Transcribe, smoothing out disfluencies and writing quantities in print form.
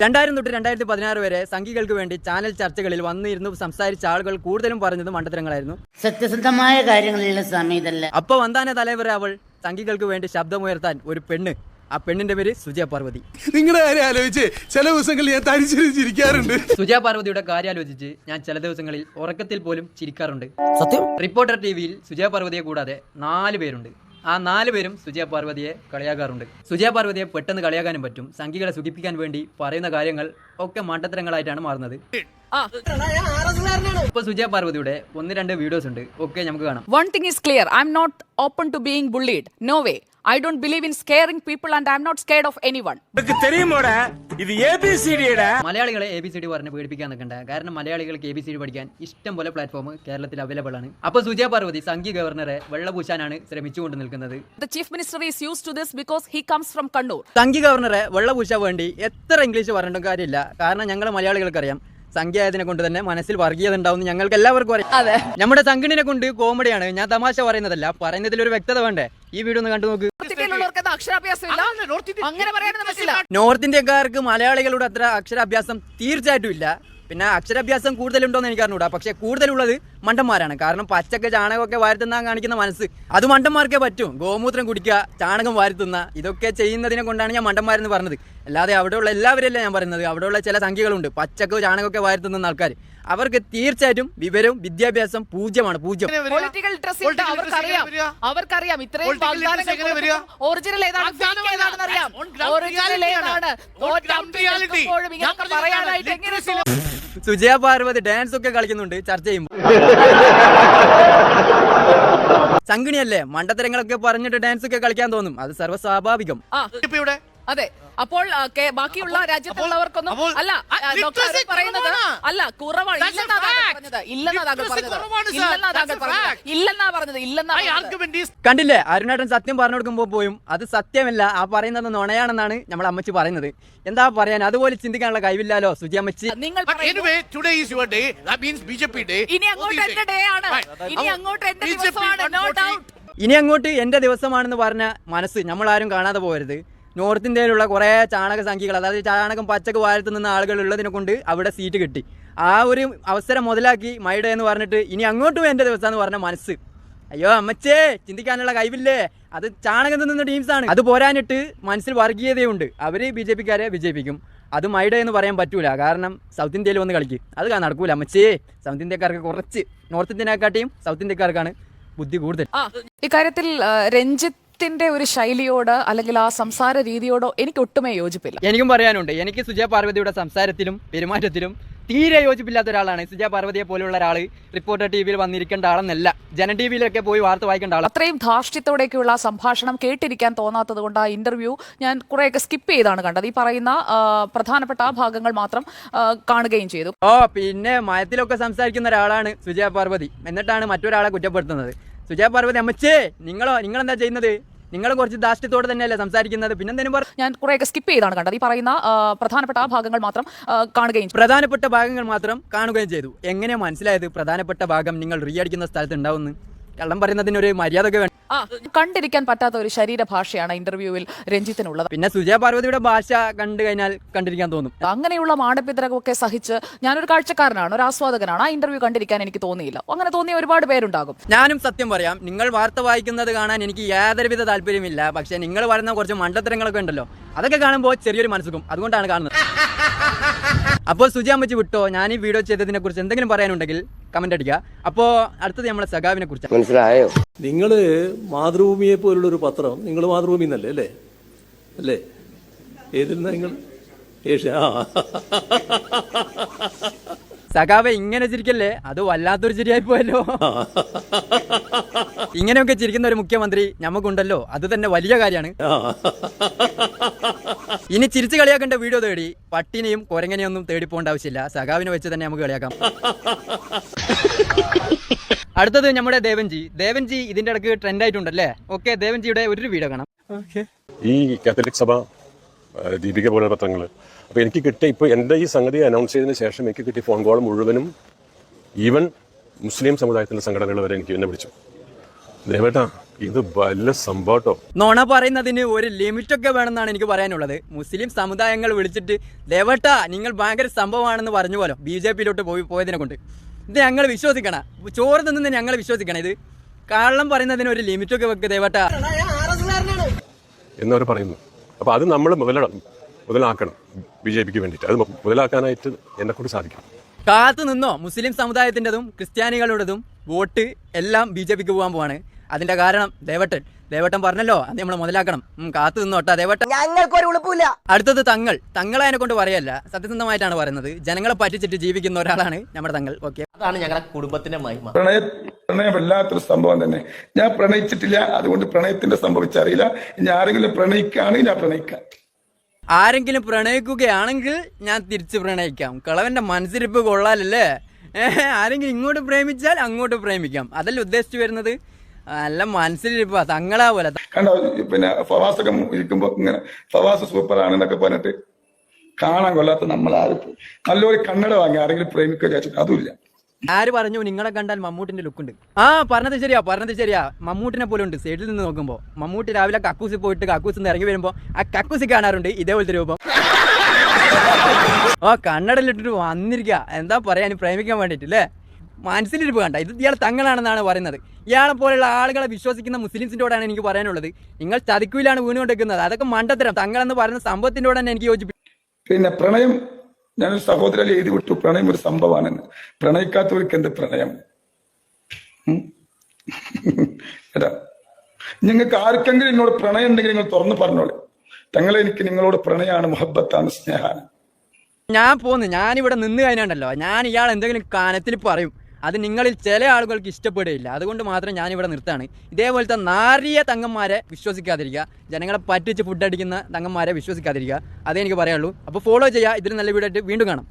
2000 തൊട്ട് 2016 വരെ സംഘികൾക്ക് വേണ്ടി ചാനൽ ചർച്ചകളിൽ വന്നിരുന്നു സംസാരിച്ച ആളുകൾ കൂടുതലും പറഞ്ഞത് മണ്ടത്തരങ്ങളായിരുന്നു. സത്യസന്ധമായ കാര്യങ്ങളിലുള്ള സമയത്തല്ല. അപ്പൊ വന്താന തലവരെ അവൾ സംഘികൾക്ക് വേണ്ടി ശബ്ദമുയർത്താൻ ഒരു പെണ്ണ്. ആ പെണ്ണിന്റെ പേര് സുജയ പാർവതി. നിങ്ങളുടെ കാര്യം ആലോചിച്ച് ചില ദിവസങ്ങളിൽ ഞാൻ തരിച്ചിരിക്കാറുണ്ട്. സുജയ പാർവതിയുടെ കാര്യം ആലോചിച്ച് ഞാൻ ചില ദിവസങ്ങളിൽ ഉറക്കത്തിൽ പോലും ചിരിക്കാറുണ്ട്. സത്യം. റിപ്പോർട്ടർ ടിവിയിൽ സുജയ പാർവതിയെ കൂടാതെ 4 പേരുണ്ട്. ആ 4 പേരും സുജയ പാർവതിയെ കളിയാക്കാറുണ്ട്. സുജയ പാർവതിയെ പെട്ടെന്ന് കളിയാക്കാനും പറ്റും. സംഘികളെ സുഖിപ്പിക്കാൻ വേണ്ടി പറയുന്ന കാര്യങ്ങൾ ഒക്കെ മണ്ടത്തരങ്ങളായിട്ടാണ് മാറുന്നത്. ഇപ്പൊ സുജയ പാർവതിയുടെ 1-2 വീഡിയോസ് ഉണ്ട്. ഓക്കെ, നമുക്ക് കാണാം. One thing is clear, I'm not open to being bullied. No way. I don't believe in scaring people and I'm not scared of anyone. മലയാളികളെ ABCD പറഞ്ഞ് പേടിപ്പിക്കാൻ നിൽക്കണ്ട. കാരണം മലയാളികൾക്ക് ABCD പഠിക്കാൻ ഇഷ്ടം പോലെ പ്ലാറ്റ്ഫോം കേരളത്തിൽ അവൈലബിൾ ആണ്. അപ്പൊ സുജയ പാർവതി സംഘി ഗവർണറെ വെള്ളപൂശാനാണ് ശ്രമിച്ചുകൊണ്ട് നിൽക്കുന്നത്. The chief minister is used to this because he comes from Kannur. Sanghi ഗവർണറെ വെള്ളപൂശാൻ വേണ്ടി എത്ര ഇംഗ്ലീഷ് പറഞ്ഞിട്ടും കാര്യമില്ല. കാരണം ഞങ്ങൾ മലയാളികൾക്കറിയാം സംഖ്യായതിനെ കൊണ്ട് തന്നെ മനസ്സിൽ വർഗീയത ഉണ്ടാവും ഞങ്ങൾക്ക് എല്ലാവർക്കും അറിയാം. നമ്മുടെ സംഘടനയെ കൊണ്ട് കോമഡിയാണ്. ഞാൻ തമാശ പറയുന്നതല്ല, പറയുന്നതിൽ ഒരു വ്യക്തത വേണ്ടേ. ഈ വീഡിയോ ഒന്ന് കണ്ടു നോക്ക്. നോർത്ത് ഇന്ത്യക്കാർക്ക് മലയാളികളുടെ അത്ര അക്ഷരാഭ്യാസം തീർച്ചയായിട്ടും ഇല്ല. പിന്നെ അക്ഷരാഭ്യാസം കൂടുതലുണ്ടോന്ന് എനിക്ക് അറിഞ്ഞൂടാ. പക്ഷെ കൂടുതലുള്ളത് മണ്ടന്മാരാണ്. കാരണം പച്ചക്ക് ചാണകമൊക്കെ വാരിത്തുന്നാൻ കാണിക്കുന്ന മനസ്സ് അത് മണ്ടന്മാർക്കേ പറ്റും. ഗോമൂത്രം കുടിക്കുക, ചാണകം വാരിത്തുന്ന, ഇതൊക്കെ ചെയ്യുന്നതിനെ കൊണ്ടാണ് ഞാൻ മണ്ടന്മാരെന്ന് പറഞ്ഞത്. അല്ലാതെ അവിടെയുള്ള എല്ലാവരെയല്ല ഞാൻ പറയുന്നത്. അവിടെയുള്ള ചില സംഖ്യകളുണ്ട് പച്ചക്ക് ചാണകമൊക്കെ വാരിത്തുന്ന ആൾക്കാർ. അവർക്ക് തീർച്ചയായിട്ടും വിവരവും വിദ്യാഭ്യാസവും പൂജ്യമാണ്. പൂജ്യം. അവർക്കറിയാം ഇത്രയും ഒറിജിനൽ സുജയ പാർവതി ഡാൻസ് ഒക്കെ കളിക്കുന്നുണ്ട് ചർച്ച ചെയ്യുമ്പോൾ. സംഘിണിയല്ലേ, മണ്ടത്തരങ്ങളൊക്കെ പറഞ്ഞിട്ട് ഡാൻസ് ഒക്കെ കളിക്കാൻ തോന്നും. അത് സർവ്വസ്വാഭാവികം. അതെ. അപ്പോൾ ബാക്കിയുള്ള രാജ്യത്തുള്ളവർക്കൊന്നും അല്ല പറയുന്നത് അല്ല കുറവാണ് കണ്ടില്ലേ, അരുണേട്ടൻ സത്യം പറഞ്ഞു കൊടുക്കുമ്പോ പോയും അത് സത്യമല്ല, ആ പറയുന്നത് നുണയാണെന്നാണ് നമ്മൾ അമ്മച്ചി പറയുന്നത്. എന്താ പറയാൻ, അതുപോലെ ചിന്തിക്കാനുള്ള കഴിവില്ലല്ലോ സുജി അമ്മച്ചി. ഇനി അങ്ങോട്ട് എന്റെ ദിവസമാണെന്ന് പറഞ്ഞ മനസ്സ് നമ്മൾ ആരും കാണാതെ പോകരുത്. നോർത്ത് ഇന്ത്യയിലുള്ള കുറേ ചാണക സംഖ്യകൾ, അതായത് ചാണകം പച്ചക്ക് വാരത്ത് നിന്ന ആളുകൾ ഉള്ളതിനെ കൊണ്ട് അവിടെ സീറ്റ് കിട്ടി. ആ ഒരു അവസരം മുതലാക്കി മൈഡേ എന്ന് പറഞ്ഞിട്ട് ഇനി അങ്ങോട്ടും എൻ്റെ ദിവസം എന്ന് പറഞ്ഞ മനസ്സ്. അയ്യോ അമ്മച്ചേ, ചിന്തിക്കാനുള്ള കഴിവില്ലേ. അത് ചാണകം നിന്ന ടീംസാണ്. അത് പോരാനിട്ട് മനസ്സിൽ വർഗീയതയുണ്ട്. അവർ BJP-ക്കാരെ വിജയിപ്പിക്കും. അത് മൈഡേ എന്ന് പറയാൻ പറ്റൂല. കാരണം സൗത്ത് ഇന്ത്യയിൽ വന്ന് കളിക്കും. അത് നടക്കൂല അമ്മച്ചേ. സൗത്ത് ഇന്ത്യക്കാർക്ക് കുറച്ച്, നോർത്ത് ഇന്ത്യനെക്കാട്ടിയും സൗത്ത് ഇന്ത്യക്കാർക്കാണ് ബുദ്ധി കൂടുതൽ. ഇക്കാര്യത്തിൽ രഞ്ജിത്തിന്റെ ഒരു ശൈലിയോട് അല്ലെങ്കിൽ ആ സംസാര രീതിയോടോ എനിക്ക് ഒട്ടുമേ യോജിപ്പില്ല. എനിക്കും പറയാനുണ്ട്. എനിക്ക് സുജയ പാർവതിയുടെ സംസാരത്തിലും പെരുമാറ്റത്തിലും തീരെ യോജിപ്പില്ലാത്ത ഒരാളാണ്. സുജയ പാർവതിയെ പോലുള്ള ഒരാൾ റിപ്പോർട്ടർ ടിവിയിൽ വന്നിരിക്കേണ്ട ആളെന്നല്ല, ജന ടിവിയിലൊക്കെ പോയി വാർത്ത വായിക്കേണ്ട ആൾ. അത്രയും ധാർഷ്ട്യത്തോടെയൊക്കെയുള്ള സംഭാഷണം കേട്ടിരിക്കാൻ തോന്നാത്തത് കൊണ്ട് ആ ഇന്റർവ്യൂ ഞാൻ കുറെയൊക്കെ സ്കിപ്പ് ചെയ്താണ് കണ്ടത്. ഈ പറയുന്ന പ്രധാനപ്പെട്ട ആ ഭാഗങ്ങൾ മാത്രം കാണുകയും ചെയ്തു. പിന്നെ മയത്തിലൊക്കെ സംസാരിക്കുന്ന ഒരാളാണ് സുജയ പാർവതി. എന്നിട്ടാണ് മറ്റൊരാളെ കുറ്റപ്പെടുത്തുന്നത്. സുജയ പാർവതി അമ്മച്ചേ, നിങ്ങളെന്താ ചെയ്യുന്നത്? നിങ്ങൾ കുറച്ച് ധാർഷ്ട്യത്തോടെ തന്നെയല്ലേ സംസാരിക്കുന്നത്? പിന്നെന്തിനും ഞാൻ കുറെയൊക്കെ സ്കിപ്പ് ചെയ്താണ് കണ്ടത്. ഈ പറയുന്ന പ്രധാനപ്പെട്ട ആ ഭാഗങ്ങൾ മാത്രം കാണുകയും പ്രധാനപ്പെട്ട ഭാഗങ്ങൾ മാത്രം കാണുകയും ചെയ്തു. എങ്ങനെയാ മനസ്സിലായത് പ്രധാനപ്പെട്ട ഭാഗം നിങ്ങൾ റീ അടിക്കുന്ന സ്ഥലത്ത് ഉണ്ടാവുന്നു? കള്ളം പറയുന്നതിനൊരു മര്യാദ ഒക്കെ വേണം. കണ്ടിരിക്കാൻ പറ്റാത്ത ഒരു ശരീരഭാഷയാണ് ഇന്റർവ്യൂവിൽ രഞ്ജിത്തിനുള്ളത്. പിന്നെ സുജയ പാർവതിയുടെ ഭാഷ കണ്ടു കഴിഞ്ഞാൽ കണ്ടിരിക്കാൻ തോന്നും. അങ്ങനെയുള്ള മാടപ്പിതരമൊക്കെ സഹിച്ച് ഞാനൊരു കാഴ്ചക്കാരനാണ്, ഒരു ആസ്വാദകനാണ്. ആ ഇന്റർവ്യൂ കണ്ടിരിക്കാൻ എനിക്ക് തോന്നിയില്ല. അങ്ങനെ തോന്നിയ ഒരുപാട് പേരുണ്ടാകും. ഞാനും സത്യം പറയാം, നിങ്ങൾ വാർത്ത വായിക്കുന്നത് കാണാൻ എനിക്ക് യാതൊരുവിധ താല്പര്യമില്ല. പക്ഷെ നിങ്ങൾ പറയുന്ന കുറച്ച് മണ്ടത്തരങ്ങളൊക്കെ ഉണ്ടല്ലോ, അതൊക്കെ കാണുമ്പോൾ ചെറിയൊരു മനസ്സുക്കും. അതുകൊണ്ടാണ് കാണുന്നത്. അപ്പോൾ സുജി അമ്മച്ചി വിട്ടോ, ഞാൻ ഈ വീഡിയോ ചെയ്തതിനെ കുറിച്ച് എന്തെങ്കിലും പറയാനുണ്ടെങ്കിൽ കമന്റ് അടിക്കുക. അപ്പോ അടുത്തത് നമ്മളെ സഖാവിനെ കുറിച്ച്. മനസ്സിലായോ? നിങ്ങള് മാതൃഭൂമിയെ പോലുള്ള ഒരു പത്രം, നിങ്ങൾ മാതൃഭൂമി എന്നല്ലേ അല്ലേ അല്ലേ? ഏതിരുന്ന നിങ്ങൾ സഖാവെ ഇങ്ങനെ ചിരിക്കല്ലേ, അത് വല്ലാത്തൊരു ചിരിയായി പോയല്ലോ. ഇങ്ങനെയൊക്കെ ചിരിക്കുന്ന ഒരു മുഖ്യമന്ത്രി നമുക്കുണ്ടല്ലോ, അത് തന്നെ വലിയ കാര്യമാണ്. ഇനി ചിരിച്ചു കളിയാക്കേണ്ട വീഡിയോ തേടി പട്ടിനെയും കുരങ്ങനെയൊന്നും തേടി പോകേണ്ട ആവശ്യമില്ല. സഖാവിനെ വെച്ച് തന്നെ നമുക്ക് കളിയാക്കാം. അടുത്തത് നമ്മുടെ ദേവൻജി ഇതിന്റെ ഇടയ്ക്ക് ട്രെൻഡ് ആയിട്ടുണ്ടല്ലേ. ഓക്കെ, ദേവൻജിയുടെ ഒരു വീഡിയോ കാണാം. ഈ കാത്തലിക് സഭ, ദീപിക പോലുള്ള പത്രങ്ങൾ, അപ്പോൾ എനിക്ക് കിട്ടിയ ഇപ്പോൾ എൻ്റെ ഈ സംഗതി അനൗൺസ് ചെയ്തതിന് ശേഷം എനിക്ക് കിട്ടിയ ഫോൺ കോൾ മുഴുവനും ഈവൻ മുസ്ലിം സമുദായത്തിൻ്റെ സംഘടനകൾ വരെ എനിക്ക് എന്നെ വിളിച്ചു. ദേവേട്ടാ ഇത് വലിയ സംഭവട്ടോ. നുണ പറയുന്നതിന് ഒരു ലിമിറ്റൊക്കെ വേണമെന്നാണ് എനിക്ക് പറയാനുള്ളത്. മുസ്ലിം സമുദായങ്ങൾ വിളിച്ചിട്ട് ദേവട്ടാ നിങ്ങൾ ഭയങ്കര സംഭവമാണെന്ന് പറഞ്ഞു പോലോ BJP-യിലോട്ട് പോയതിനെ കൊണ്ട്. ഇത് ഞങ്ങൾ വിശ്വസിക്കണം, ചോറ് തിന്നുന്ന ഞങ്ങൾ വിശ്വസിക്കണം. ഇത് കള്ളം പറയുന്നതിന് ഒരു ലിമിറ്റൊക്കെ വെക്ക് ദേവട്ടാ എന്നവർ പറയുന്നു. അപ്പോൾ അത് നമ്മൾ മുതലാക്കണം BJP-ക്ക് വേണ്ടിയിട്ട്. അത് മുതലാക്കാനായിട്ട് എന്നെക്കൊണ്ട് സാധിക്കും. കാത്തു നിന്നോ, മുസ്ലിം സമുദായത്തിൻ്റെതും ക്രിസ്ത്യാനികളുടേതും വോട്ട് എല്ലാം BJP-ക്ക് പോകാൻ പോവാണ്. അതിന്റെ കാരണം ദേവട്ടൻ പറഞ്ഞല്ലോ, അത് നമ്മൾ മുതലാക്കണം. കാത്തു നിന്നോട്ടാ ദേവട്ടൻ. ഞങ്ങൾക്കൊരു ഉളുപ്പില്ല. അടുത്തത് തങ്ങൾ അതിനെ കൊണ്ട് പറയല്ല, സത്യസന്ധമായിട്ടാണ് പറയുന്നത്. ജനങ്ങളെ പറ്റിച്ചിട്ട് ജീവിക്കുന്ന ഒരാളാണ് നമ്മുടെ തങ്ങൾ. ഓക്കെ, അതാണ് ഞങ്ങളുടെ കുടുംബത്തിന്റെ മഹിമ. പ്രണയം വല്ലാത്തൊരു സംഭവം തന്നെ. ഞാൻ പ്രണയിച്ചിട്ടില്ല, അതുകൊണ്ട് പ്രണയത്തിന്റെ സംഭവിച്ചറിയില്ല. ഇനി ആരെങ്കിലും പ്രണയിക്കുകയാണെങ്കിൽ ഞാൻ പ്രണയിക്കാം. ആരെങ്കിലും പ്രണയിക്കുകയാണെങ്കിൽ ഞാൻ തിരിച്ച് പ്രണയിക്കാം. കളവന്റെ മനസ്സിരിപ്പ് കൊള്ളാലല്ലേ. ആരെങ്കിലും ഇങ്ങോട്ട് പ്രേമിച്ചാൽ അങ്ങോട്ട് പ്രേമിക്കാം, അതല്ല ഉദ്ദേശിച്ചു വരുന്നത്. നല്ല മനസ്സിലിരിപ്പാ തങ്ങളാ പോലെ. കണ്ടോ, പിന്നെ ഫവാസൊക്കെ ഇരിക്കുമ്പോ ഇങ്ങനെ ഫവാസ് സൂപ്പറാണെന്നൊക്കെ പറഞ്ഞിട്ട് കാണാൻ കൊള്ളാത്ത നമ്മളാരും നല്ലൊരു കണ്ണട വാങ്ങി ആരെങ്കിലും പ്രേമിക്കുക വിചാരിച്ചിട്ട് അതുമില്ല. ആര് പറഞ്ഞു നിങ്ങളെ കണ്ടാൽ മമ്മൂട്ടിന്റെ ലുക്കുണ്ട്? പറഞ്ഞത് ശരിയാ. മമ്മൂട്ടിനെ പോലെ ഉണ്ട് സൈഡിൽ നിന്ന് നോക്കുമ്പോൾ. മമ്മൂട്ടി രാവിലെ കക്കൂസിൽ പോയിട്ട് കക്കൂസിൽ നിന്ന് ഇറങ്ങി വരുമ്പോൾ ആ കക്കൂസി കാണാറുണ്ട് ഇതേപോലത്തെ രൂപം. കണ്ണടലിട്ടിട്ട് വന്നിരിക്കുക. എന്താ പറയാൻ, പ്രേമിക്കാൻ വേണ്ടിയിട്ടില്ലേ? മനസ്സിലിരിപ്പ് കണ്ട. ഇത് ഇയാൾ തങ്ങളാണെന്നാണ് പറയുന്നത്. ഇയാളെ പോലെയുള്ള ആളുകളെ വിശ്വസിക്കുന്ന മുസ്ലിംസിൻ്റെയോടാണ് എനിക്ക് പറയാനുള്ളത്. നിങ്ങൾ ചതിക്കുയിലാണ് വീണുകൊണ്ടിരിക്കുന്നത്. അതൊക്കെ മണ്ടത്തരം. തങ്ങളെന്ന് പറയുന്ന സംഭവത്തിൻ്റെയോട് തന്നെ എനിക്ക് യോജിപ്പിക്കും. പിന്നെ പ്രണയം, ഞാനൊരു സഹോദരൻ എഴുതി വിട്ടു, പ്രണയം ഒരു സംഭവമാണെന്ന്. പ്രണയിക്കാത്തവർക്ക് എന്ത് പ്രണയം? ഏതാ, നിങ്ങൾക്ക് ആർക്കെങ്കിലും എന്നോട് പ്രണയം ഉണ്ടെങ്കിൽ നിങ്ങൾ തുറന്നു പറഞ്ഞോളെ. തങ്ങളെ എനിക്ക് നിങ്ങളോട് പ്രണയമാണ്, മുഹബത്താണ്, സ്നേഹമാണ്. ഞാനിവിടെ നിന്ന് കഴിഞ്ഞുണ്ടല്ലോ, ഞാൻ ഇയാൾ എന്തെങ്കിലും കാനത്തിൽ പറയും, അത് നിങ്ങളിൽ ചില ആളുകൾക്ക് ഇഷ്ടപ്പെടുകയില്ല. അതുകൊണ്ട് മാത്രം ഞാനിവിടെ നിർത്താണ്. ഇതേപോലത്തെ നാറിയ തങ്ങന്മാരെ വിശ്വസിക്കാതിരിക്കുക, ജനങ്ങളെ പറ്റിച്ച് ഫുഡ് അടിക്കുന്ന തങ്ങന്മാരെ വിശ്വസിക്കാതിരിക്കുക, അതേ എനിക്ക് പറയാനുള്ളൂ. അപ്പോൾ ഫോളോ ചെയ്യുക. ഇതിൽ നല്ല വീഡിയോ ആയിട്ട് വീണ്ടും കാണാം.